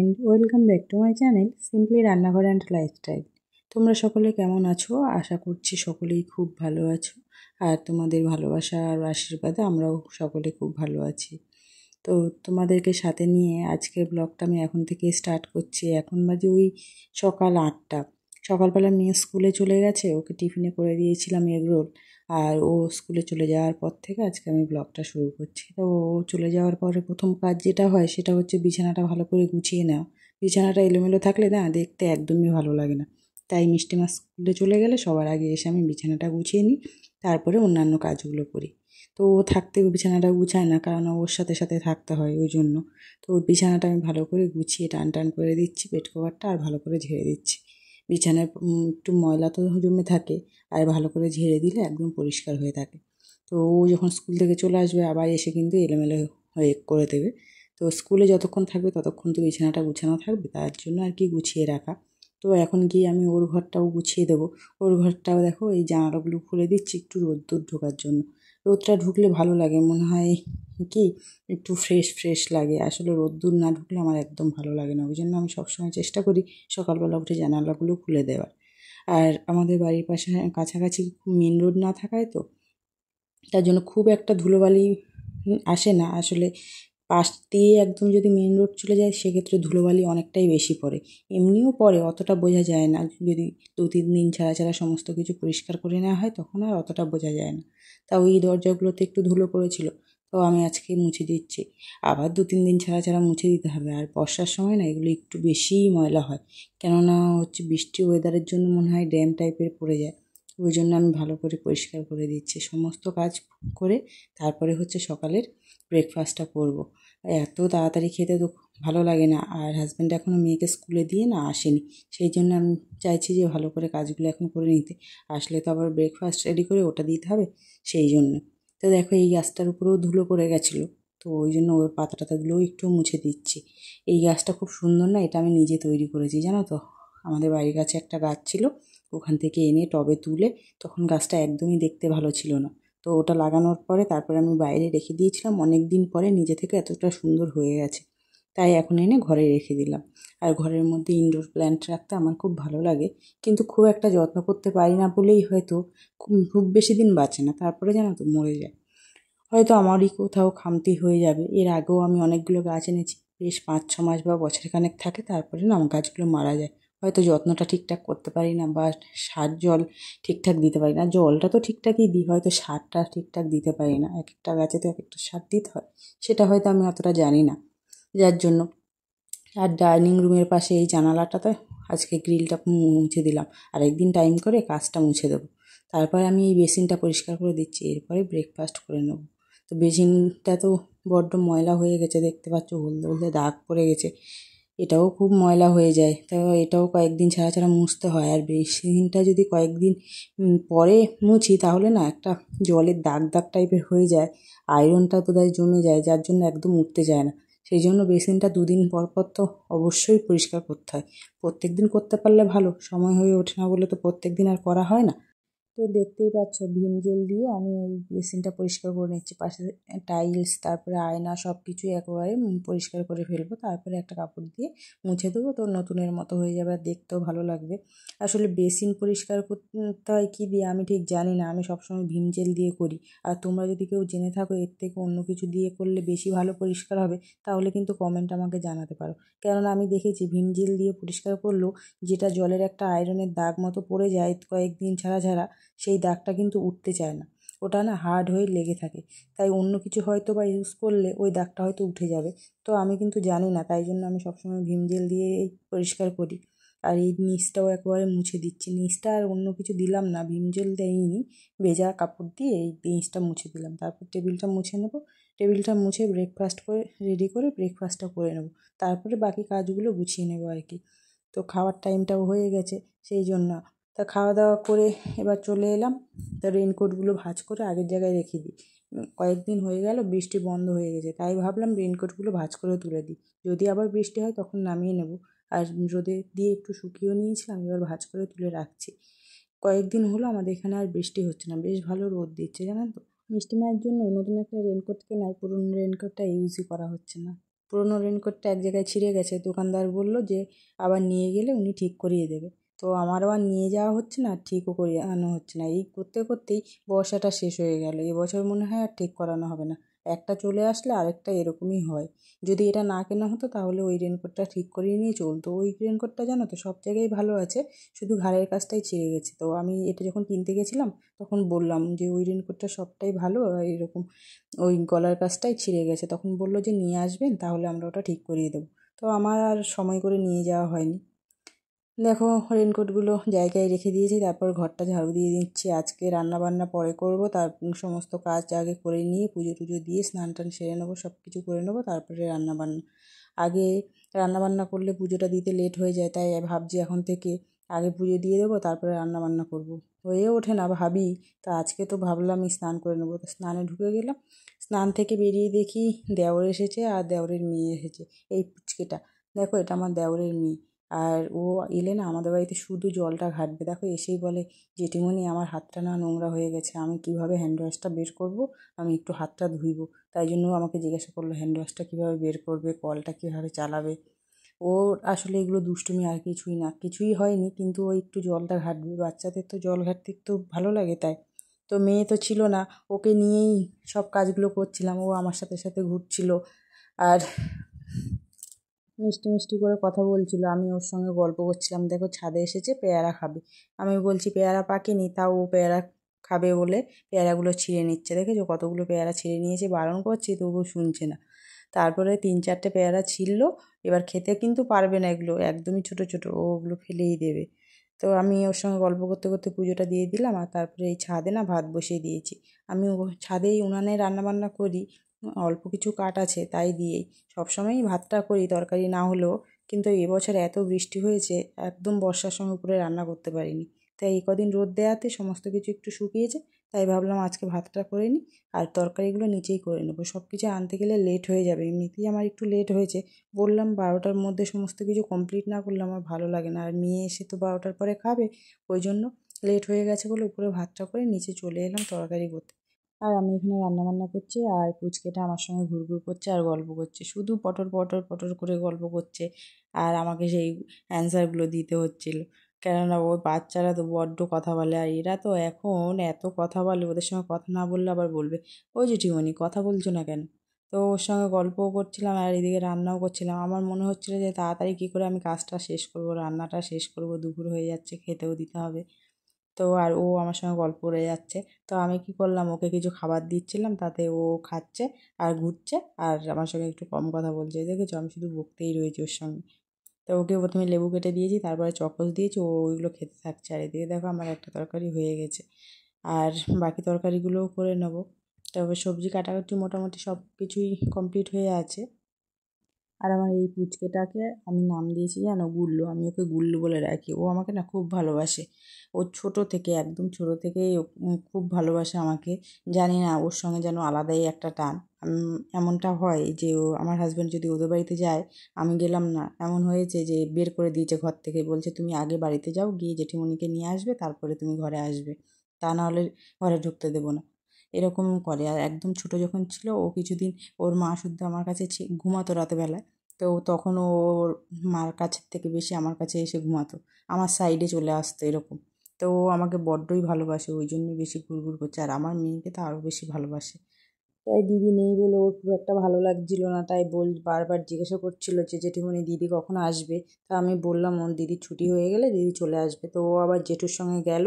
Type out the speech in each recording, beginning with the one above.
Friend, welcome back to my channel simply রান্নাঘর and lifestyle. তোমরা সকলে কেমন আছো? আশা করছি সকলেই খুব ভালো আছো। আর তোমাদের ভালোবাসা আর আশীর্বাদে আমরাও সকলে খুব ভালো আছি। তো তোমাদেরকে সাথে নিয়ে আজকের ব্লগটা আমি এখন থেকে স্টার্ট করছি। এখন বাজে ওই সকাল 8টা। সকালবেলা মেয়ে স্কুলে চলে গেছে, ওকে টিফিনে করে দিয়েছিলাম এগরোল। আর ও স্কুলে চলে যাওয়ার পর থেকে আজকে আমি ব্লগটা শুরু করছি। তো ও চলে যাওয়ার পরে প্রথম কাজ যেটা হয় সেটা হচ্ছে বিছানাটা ভালো করে গুছিয়ে নেওয়া। বিছানাটা এলোমেলো থাকলে না দেখতে একদমই ভালো লাগে না। তাই মিষ্টি মাছ স্কুলে চলে গেলে সবার আগে এসে আমি বিছানাটা গুছিয়ে নিই, তারপরে অন্যান্য কাজগুলো করি। তো ও থাকতে বিছানাটা গুছায় না, কারণ ওর সাথে সাথে থাকতে হয়, ওই জন্য। তো ওর বিছানাটা আমি ভালো করে গুছিয়ে টান টান করে দিচ্ছি, বেড কভারটা আর ভালো করে ঝেড়ে দিচ্ছি। বিছানায় একটু ময়লা তো জমে থাকে, আর ভালো করে ঝেড়ে দিলে একদম পরিষ্কার হয়ে থাকে। তো ও যখন স্কুল থেকে চলে আসবে আবার এসে কিন্তু এলোমেলো হয়ে করে দেবে। তো স্কুলে যতক্ষণ থাকবে ততক্ষণ তো বিছানাটা গুছানো থাকবে, তার জন্য আর কি গুছিয়ে রাখা। তো এখন গিয়ে আমি ওর ঘরটাও গুছিয়ে দেবো। ওর ঘরটাও দেখো, এই জানালাগুলো খুলে দিচ্ছি একটু রোদ্দুর ঢোকার জন্য। রোদটা ঢুকলে ভালো লাগে, মনে হয় কি একটু ফ্রেশ ফ্রেশ লাগে। আসলে রোদ্দুর না ঢুকলে আমার একদম ভালো লাগে না, ওই জন্য আমি সবসময় চেষ্টা করি সকালবেলা উঠে জানালাগুলো খুলে দেওয়ার। আর আমাদের বাড়ির পাশে কাছাকাছি মেন রোড না থাকায় তো তার জন্য খুব একটা ধুলোবালি আসে না আসলে। পাশ দিয়ে একদম যদি মেন রোড চলে যায় সেক্ষেত্রে ধুলোবালি অনেকটাই বেশি পড়ে। এমনিও পড়ে, অতটা বোঝা যায় না। যদি 2-3 দিন ছাড়া ছাড়া সমস্ত কিছু পরিষ্কার করে নেওয়া হয় তখন আর অতটা বোঝা যায় না। তাও এই দরজাগুলোতে একটু ধুলো পড়েছিল, তো আমি আজকে মুছে দিচ্ছি। আবার 2-3 দিন ছাড়া ছাড়া মুছে দিতে হবে। আর বর্ষার সময় না এগুলো একটু বেশিই ময়লা হয়, কেননা হচ্ছে বৃষ্টি ওয়েদারের জন্য মনে হয় ড্যাম টাইপের পড়ে যায়। ওই জন্য আমি ভালো করে পরিষ্কার করে দিচ্ছি। সমস্ত কাজ করে তারপরে হচ্ছে সকালের ব্রেকফাস্টটা করব। এত তাড়াতাড়ি খেতে তো ভালো লাগে না, আর হাজব্যান্ড এখনও মেয়েকে স্কুলে দিয়ে না আসেনি। সেই জন্য আমি চাইছি যে ভালো করে কাজগুলো এখন করে নিতে। আসলে তো আবার ব্রেকফাস্ট রেডি করে ওটা দিতে হবে, সেই জন্য। তো দেখো, এই গাছটার উপরেও ধুলো পড়ে গেছিলো, তো ওই জন্য ওর পাতা টাতাগুলোও একটু মুছে দিচ্ছি। এই গাছটা খুব সুন্দর না, এটা আমি নিজে তৈরি করেছি জানো তো। আমাদের বাড়ির কাছে একটা গাছ ছিল, ওখান থেকে এনে টবে তুলে, তখন গাছটা একদমই দেখতে ভালো ছিল না। তো ওটা লাগানোর পরে তারপরে আমি বাইরে রেখে দিয়েছিলাম, অনেক দিন পরে নিজে থেকে এতটা সুন্দর হয়ে গেছে। তাই এখন এনে ঘরে রেখে দিলাম। আর ঘরের মধ্যে ইনডোর প্ল্যান্ট রাখতে আমার খুব ভালো লাগে, কিন্তু খুব একটা যত্ন করতে পারি না বলেই হয়তো খুব বেশি দিন বাঁচে না, তারপরে জানো তো মরে যায়। হয়তো আমারই কোথাও খামতি হয়ে যাবে। এর আগেও আমি অনেকগুলো গাছ এনেছি, বেশ 5-6 মাস বা বছরখানেক থাকে, তারপরে না আমার গাছগুলো মারা যায়। হয়তো যত্নটা ঠিকঠাক করতে পারি না, বা সার জল ঠিকঠাক দিতে পারি না। জলটা তো ঠিকঠাকই দিই, হয়তো সারটা ঠিকঠাক দিতে পারি না। এক একটা গাছে তো এক একটা সার দিতে হয়, সেটা হয়তো আমি অতটা জানি না, যার জন্য। আর ডাইনিং রুমের পাশে এই জানালাটাতে আজকে গ্রিলটা মুছে দিলাম। আর একদিন টাইম করে কাজটা মুছে দেবো। তারপরে আমি এই বেসিনটা পরিষ্কার করে দিচ্ছি, এরপরে ব্রেকফাস্ট করে নেব। তো বেসিনটা তো বড্ড ময়লা হয়ে গেছে, দেখতে পাচ্ছ হলদে হলদে দাগ পড়ে গেছে। এটাও খুব ময়লা হয়ে যায়, তো এটাও কয়েকদিন ছাড়া ছাড়া মুছতে হয়। আর বেসিনটা যদি কয়েকদিন পরে মুছি তাহলে না একটা জলের দাগ দাগ টাইপের হয়ে যায়। আয়রনটা বোধহয় জমে যায়, যার জন্য একদম উঠতে যায় না। সেই জন্য বেসিনটা 2 দিন পর পর তো অবশ্যই পরিষ্কার করতে হয়। প্রত্যেক দিন করতে পারলে ভালো, সময় হয়ে ওঠে না বলে তো প্রত্যেক দিন আর করা হয় না। তো দেখতেই পাচ্ছ ভীম জেল দিয়ে আমি ওই বেসিনটা পরিষ্কার করে নিচ্ছি। পাশে টাইলস, তারপরে আয়না, সব কিছুই একেবারে পরিষ্কার করে ফেলবো। তারপরে একটা কাপড় দিয়ে মুছে দেবো, তো নতুনের মতো হয়ে যাবে, আর দেখতেও ভালো লাগবে। আসলে বেসিন পরিষ্কার করতে হয় কী দিয়ে আমি ঠিক জানি না, আমি সবসময় ভীম জেল দিয়ে করি। আর তোমরা যদি কেউ জেনে থাকো এর থেকে অন্য কিছু দিয়ে করলে বেশি ভালো পরিষ্কার হবে, তাহলে কিন্তু কমেন্ট আমাকে জানাতে পারো। কেননা আমি দেখেছি ভীম জেল দিয়ে পরিষ্কার করলেও যেটা জলের একটা আয়রনের দাগ মতো পড়ে যায় কয়েকদিন ছাড়া ছাড়া, সেই দাগটা কিন্তু উঠতে চায় না। ওটা না হার্ড হয়ে লেগে থাকে। তাই অন্য কিছু হয়তো বা ইউজ করলে ওই দাগটা হয়তো উঠে যাবে। তো আমি কিন্তু জানি না, তাই জন্য আমি সবসময় ভীম জেল দিয়েই পরিষ্কার করি। আর এই নিচটাও একেবারে মুছে দিচ্ছি। নিচটা আর অন্য কিছু দিলাম না, ভীম জেল দেইনি, ভেজা কাপড় দিয়ে এই নিচটা মুছে দিলাম। তারপর টেবিলটা মুছে নেব। টেবিলটা মুছে ব্রেকফাস্ট করে রেডি করে ব্রেকফাস্টটা করে নেব। তারপরে বাকি কাজগুলো গুছিয়ে নেব আর কি। তো খাওয়ার টাইমটাও হয়ে গেছে, সেই জন্য। তা খাওয়া দাওয়া করে এবার চলে এলাম। তা রেইনকোটগুলো ভাঁজ করে আগের জায়গায় রেখে দিই। কয়েকদিন হয়ে গেল বৃষ্টি বন্ধ হয়ে গেছে, তাই ভাবলাম রেইনকোটগুলো ভাঁজ করে তুলে দিই। যদি আবার বৃষ্টি হয় তখন নামিয়ে নেব। আর রোদে দিয়ে একটু শুকিয়েও নিয়েছিলাম, এবার ভাঁজ করে তুলে রাখছি। কয়েকদিন হলো আমাদের এখানে আর বৃষ্টি হচ্ছে না, বেশ ভালো রোদ দিচ্ছে জানেন তো। মিষ্টি মায়ের জন্য নতুন একটা রেইনকোট কেনায় পুরনো রেইনকোটটা ইউজই করা হচ্ছে না। পুরোনো রেনকোটটা এক জায়গায় ছিঁড়ে গেছে, দোকানদার বলল যে আবার নিয়ে গেলে উনি ঠিক করিয়ে দেবে। তো আমারও আর নিয়ে যাওয়া হচ্ছে না, ঠিকও করিয়ে আনা হচ্ছে না। এই করতে করতেই বর্ষাটা শেষ হয়ে গেল। এবছর মনে হয় আর ঠিক করানো হবে না। একটা চলে আসলে আরেকটা এরকমই হয়। যদি এটা না কেনা হতো তাহলে ওই রেনকোটটা ঠিক করিয়ে নিয়ে চলতো। ওই রেনকোটটা জানো তো সব জায়গায় ভালো আছে, শুধু ঘাড়ের কাছটাই ছিঁড়ে গেছে। তো আমি এটা যখন কিনতে গেছিলাম তখন বললাম যে ওই রেনকোটটা সবটাই ভালো, আর এরকম ওই গলার কাছটাই ছিঁড়ে গেছে। তখন বললো যে নিয়ে আসবেন, তাহলে আমরা ওটা ঠিক করিয়ে দেবো। তো আমার আর সময় করে নিয়ে যাওয়া হয়নি। দেখো রেনকোটগুলো জায়গায় রেখে দিয়েছি, তারপর ঘরটা ঝাড়ু দিয়ে দিচ্ছি। আজকে রান্না বান্না পরে করব, তার সমস্ত কাজ আগে করে নিয়ে পুজো টুজো দিয়ে স্নান টান সেরে নেবো, সব কিছু করে নেবো, তারপরে রান্না বান্না। আগে রান্না বান্না করলে পুজোটা দিতে লেট হয়ে যায়, তাই ভাবছি এখন থেকে আগে পুজো দিয়ে দেবো, তারপরে রান্না বান্না করব। হয়ে ওঠে না ভাবি। তো আজকে তো ভাবলাম স্নান করে নেবো, তো স্নানে ঢুকে গেলাম। স্নান থেকে বেরিয়ে দেখি দেওর এসেছে আর দেওরের মেয়ে এসেছে। এই পুচকেটা, দেখো এটা আমার দেওরের মেয়ে। আর ও এলে না আমাদের বাড়িতে শুধু জলটা ঘাঁটবে। দেখো এসেই বলে, জেঠিমণি আমার হাতটা না নোংরা হয়ে গেছে, আমি কীভাবে হ্যান্ড ওয়াশটা বের করব, আমি একটু হাতটা ধুইব। তাই জন্য আমাকে জিজ্ঞাসা করলো হ্যান্ড ওয়াশটা কীভাবে বের করবে, কলটা কীভাবে চালাবে। ওর আসলে এগুলো দুষ্টুমি, আর কিছুই না, কিছুই হয়নি, কিন্তু ও একটু জলটা ঘাঁটবে। বাচ্চাদের তো জল ঘাঁটতে একটু ভালো লাগে তাই। তো মেয়ে তো ছিল না, ওকে নিয়েই সব কাজগুলো করছিলাম। ও আমার সাথে সাথে ঘুরছিল আর মিষ্টি মিষ্টি করে কথা বলছিল, আমি ওর সঙ্গে গল্প করছিলাম। দেখো ছাদে এসেছে পেয়ারা খাবে, আমি বলছি পেয়ারা পাকেনি, তাও ও পেয়ারা খাবে বলে পেয়ারাগুলো ছিঁড়ে নিচ্ছে। দেখেছো কতগুলো পেয়ারা ছিঁড়ে নিয়েছে, বারণ করছি তবুও শুনছে না। তারপরে 3-4টে পেয়ারা ছিঁড়লো। এবার খেতে কিন্তু পারবে না, এগুলো একদমই ছোট ছোট, ও ওগুলো ফেলেই দেবে। তো আমি ওর সঙ্গে গল্প করতে করতে পুজোটা দিয়ে দিলাম, আর তারপরে এই ছাদে না ভাত বসিয়ে দিয়েছি। আমি ছাদেই উনানে রান্না বান্না করি, অল্প কিছু কাঠ আছে তাই দিয়েই সবসময়ই ভাতটা করি, তরকারি না হলেও। কিন্তু এবছর এত বৃষ্টি হয়েছে, একদম বর্ষার সময় উপরে রান্না করতে পারিনি। তাই এই কদিন রোদ দেওয়াতে সমস্ত কিছু একটু শুকিয়েছে, তাই ভাবলাম আজকে ভাতটা করে নিই আর তরকারিগুলো নিচেই করে নেবো। সব কিছু আনতে গেলে লেট হয়ে যাবে, এমনিতেই আমার একটু লেট হয়েছে। বললাম 12টার মধ্যে সমস্ত কিছু কমপ্লিট না করলে আমার ভালো লাগে না, আর মেয়ে এসে তো 12টার পরে খাবে। ওই জন্য লেট হয়ে গেছে বলে উপরে ভাতটা করে নিচে চলে এলাম তরকারি করতে। আর আমি এখানে রান্নাবান্না করছি, আর পুচকেটা আমার সঙ্গে ঘুরঘুর করছে আর গল্প করছে, শুধু পটর পটর পটর করে গল্প করছে। আর আমাকে সেই অ্যান্সারগুলো দিতে হচ্ছিল, কেননা ওই বাচ্চারা তো বড্ড কথা বলে, আর এরা তো এখন এত কথা বলে, ওদের সঙ্গে কথা না বললে আবার বলবে, ওই জেঠিমণি কথা বলছো না কেন। তো ওর সঙ্গে গল্পও করছিলাম আর এদিকে রান্নাও করছিলাম। আমার মনে হচ্ছিলো যে তাড়াতাড়ি কী করে আমি কাজটা শেষ করবো, রান্নাটা শেষ করবো, দুপুর হয়ে যাচ্ছে, খেতেও দিতে হবে। তো আর ও আমার সঙ্গে গল্প করে যাচ্ছে। তো আমি কি করলাম, ওকে কিছু খাবার দিচ্ছিলাম, তাতে ও খাচ্ছে আর ঘুরছে আর আমার সঙ্গে একটু কম কথা বলছে। দেখেছো আমি শুধু বকতেই রয়েছি ওর সঙ্গে। তো ওকে প্রথমে লেবু কেটে দিয়েছি, তারপরে চকোস দিয়েছি, ও ওইগুলো খেতে থাকছে। আর এদিকে দেখো আমার একটা তরকারি হয়ে গেছে, আর বাকি তরকারিগুলোও করে নেবো। তবে সবজি কাটাকুটি মোটামুটি সব কিছুই কমপ্লিট হয়ে আছে। আর আমার এই পুচকেটাকে আমি নাম দিয়েছি জানো, গুল্লু। আমি ওকে গুল্লু বলে রাখি, ও আমাকে না খুব ভালোবাসে। ও ছোট থেকে, একদম ছোট থেকেই ও খুব ভালোবাসে আমাকে। জানি না ওর সঙ্গে যেন আলাদাই একটা টান। এমনটা হয় যে ও আমার হাজব্যান্ড যদি ওদের বাড়িতে যায়, আমি গেলাম না, এমন হয়েছে যে বের করে দিয়েছে ঘর থেকে, বলছে তুমি আগে বাড়িতে যাও, গিয়ে জেঠিমণিকে নিয়ে আসবে, তারপরে তুমি ঘরে আসবে, তা নাহলে ঘরে ঢুকতে দেবো না। এরকম করে। আর একদম ছোট যখন ছিল, ও কিছুদিন ওর মা শুদ্ধ আমার কাছে ঘুমাতো রাতেবেলায়। তো তখন ও ওর মার কাছের থেকে বেশি আমার কাছে এসে ঘুমাতো, আমার সাইডে চলে আসতো এরকম। তো ও আমাকে বড্ডই ভালোবাসে, ওই জন্যই বেশি ঘুরঘুর করছে, আর আমার মেয়েকে তো আরও বেশি ভালোবাসে। তাই দিদি নেই বলে ওর খুব একটা ভালো লাগছিল না, তাই বারবার জিজ্ঞাসা করছিল যে জেঠিমণি দিদি কখন আসবে। তা আমি বললাম ওর দিদির ছুটি হয়ে গেলে দিদি চলে আসবে। তো ও আবার জেঠুর সঙ্গে গেল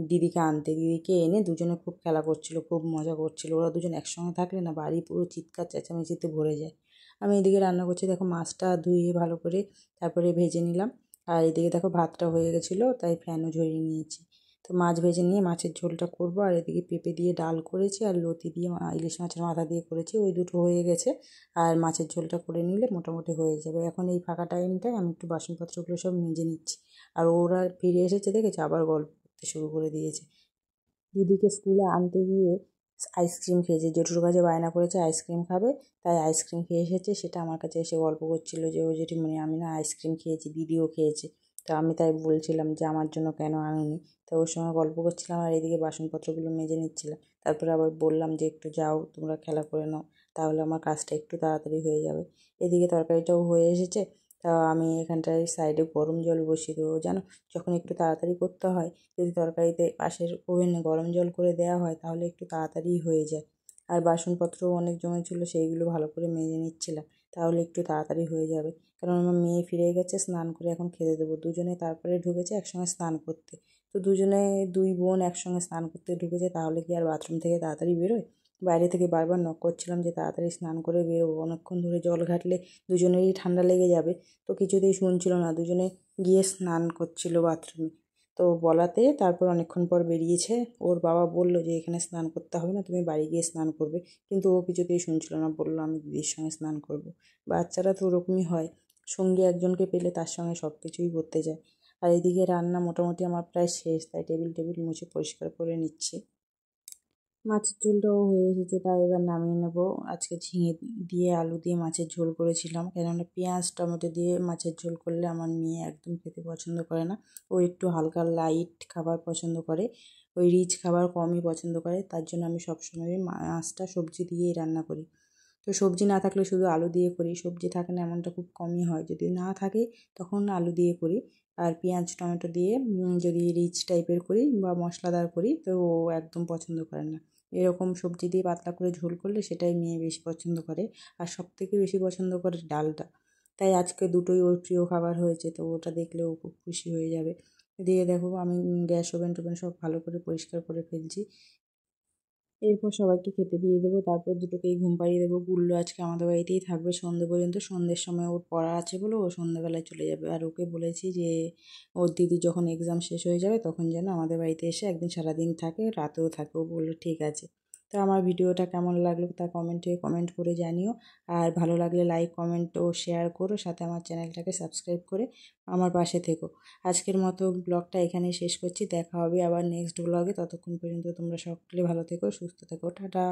দিদিকে আনতে, দিদিকে এনে দুজনে খুব খেলা করছিল, খুব মজা করছিল। ওরা দুজন একসঙ্গে থাকলে না বাড়ি পুরো চিৎকার চেঁচামেচিতে ভরে যায়। আমি এদিকে রান্না করছি, দেখো মাছটা ধুয়ে ভালো করে তারপরে ভেজে নিলাম। আর এদিকে দেখো ভাতটা হয়ে গেছিলো, তাই ফ্যানও ঝরিয়ে নিয়েছি। তো মাছ ভেজে নিয়ে মাছের ঝোলটা করবো, আর এদিকে পেঁপে দিয়ে ডাল করেছি, আর লতি দিয়ে ইলিশ মাছের মাথা দিয়ে করেছি, ওই দুটো হয়ে গেছে। আর মাছের ঝোলটা করে নিলে মোটামুটি হয়ে যাবে। এখন এই ফাঁকা টাইমটায় আমি একটু বাসনপত্রগুলো সব মেজে নিচ্ছি। আর ওরা ফিরে এসেছে দেখেছে, আবার গল্প করতে শুরু করে দিয়েছে। দিদিকে স্কুলে আনতে গিয়ে আইসক্রিম খেয়েছে, জেঠুর কাছে বায়না করেছে আইসক্রিম খাবে, তাই আইসক্রিম খেয়ে এসেছে। সেটা আমার কাছে এসে গল্প করছিল যে ও জেঠিমণি আমি না আইসক্রিম খেয়েছি, দিদিও খেয়েছে। তো আমি তাই বলছিলাম যে আমার জন্য কেন আনোনি। তো ওর সঙ্গে গল্প করছিলাম আর এদিকে বাসনপত্রগুলো মেজে নিচ্ছিলাম। তারপরে আবার বললাম যে একটু যাও তোমরা খেলা করে নাও। তাহলে আমার কাজটা একটু তাড়াতাড়ি হয়ে যাবে। এদিকে তরকারিটাও হয়ে এসেছে। তা আমি এখানটায় সাইডে গরম জল বসিয়ে দেবো। জানো, যখন একটু তাড়াতাড়ি করতে হয়, যদি তরকারিতে পাশের ওভেনে গরম জল করে দেওয়া হয় তাহলে একটু তাড়াতাড়ি হয়ে যায়। আর বাসনপত্রও অনেক জমেছিলো, সেইগুলো ভালো করে মেজে নিচ্ছিলাম, তাহলে একটু তাড়াতাড়ি হয়ে যাবে। কারণ আমার মেয়ে ফিরে গেছে, স্নান করে এখন খেতে দেবো। দুজনে তারপরে ঢুকেছে একসঙ্গে স্নান করতে। তো দুজনে, দুই বোন একসঙ্গে স্নান করতে ঢুকেছে, তাহলে কি আর বাথরুম থেকে তাড়াতাড়ি বেরোয়? বাইরে থেকে বারবার নক করছিলাম যে তাড়াতাড়ি স্নান করে বেরোবো, অনেকক্ষণ ধরে জল ঘাটলে দুজনেরই ঠান্ডা লেগে যাবে। তো কিছুতেই শুনছিল না, দুজনে গিয়ে স্নান করছিল বাথরুমে। তো বলাতে তারপর অনেকক্ষণ পর বেরিয়েছে। ওর বাবা বলল যে এখানে স্নান করতে হবে না, তুমি বাড়ি গিয়ে স্নান করবে। কিন্তু ও কিছুতেই শুনছিল না, বললো আমি দিদির সঙ্গে স্নান করব। বাচ্চারা তো ওরকমই হয়, সঙ্গী একজনকে পেলে তার সঙ্গে সব কিছুই করতে যায়। আর এদিকে রান্না মোটামুটি আমার প্রায় শেষ, তাই টেবিল টেবিল মুছে পরিষ্কার করে নিচ্ছি। মাছের ঝোলটাও হয়ে এসেছে, তাই এবার নামিয়ে নেবো। আজকে ঝিঙে দিয়ে আলু দিয়ে মাছের ঝোল করেছিলাম, কেননা পেঁয়াজ টমেটো দিয়ে মাছের ঝোল করলে আমার মেয়ে একদম খেতে পছন্দ করে না। ও একটু হালকা লাইট খাবার পছন্দ করে, ওই রিচ খাবার কমই পছন্দ করে। তার জন্য আমি সবসময় মাছটা সবজি দিয়েই রান্না করি। তো সবজি না থাকলে শুধু আলু দিয়ে করি, সবজি থাকে না এমনটা খুব কমই হয়। যদি না থাকে তখন আলু দিয়ে করি। আর পেঁয়াজ টমেটো দিয়ে যদি রিচ টাইপের করি বা মশলাদার করি তো ও একদম পছন্দ করে না। এরকম সবজি দিয়ে পাতলা করে ঝোল করলে সেটাই মেয়ে বেশি পছন্দ করে। আর সবথেকে বেশি পছন্দ করে ডালটা। তাই আজকে দুটোই ওর প্রিয় খাবার হয়েছে, তো ওটা দেখলে ও খুব খুশি হয়ে যাবে। দিয়ে দেখো আমি গ্যাস ওভেন টোভেন সব ভালো করে পরিষ্কার করে ফেলছি। এরপর সবাইকে খেতে দিয়ে দেবো, তারপর দুটোকেই ঘুম পাড়িয়ে দেবো। গুল্লো আজকে আমাদের বাড়িতেই থাকবে সন্ধ্যে পর্যন্ত। সন্ধ্যের সময় ওর পড়া আছে বলে ও সন্ধ্যেবেলায় চলে যাবে। আর ওকে বলেছি যে ওর দিদি যখন এক্সাম শেষ হয়ে যাবে তখন যেন আমাদের বাড়িতে এসে একদিন সারাদিন থাকে, রাতেও থাকে। ও বললো ঠিক আছে। তো আমার ভিডিওটা কেমন লাগলো তা কমেন্ট করে জানিও। আর ভালো লাগলে লাইক কমেন্ট ও শেয়ার করো, সাথে আমার চ্যানেলটাকে সাবস্ক্রাইব করে আমার পাশে থেকো। আজকের মতো ব্লগটা এখানেই শেষ করছি, দেখা হবে আবার নেক্সট ব্লগে। ততক্ষণ পর্যন্ত তোমরা সকলে ভালো থেকো, সুস্থ থেকো, টাটা।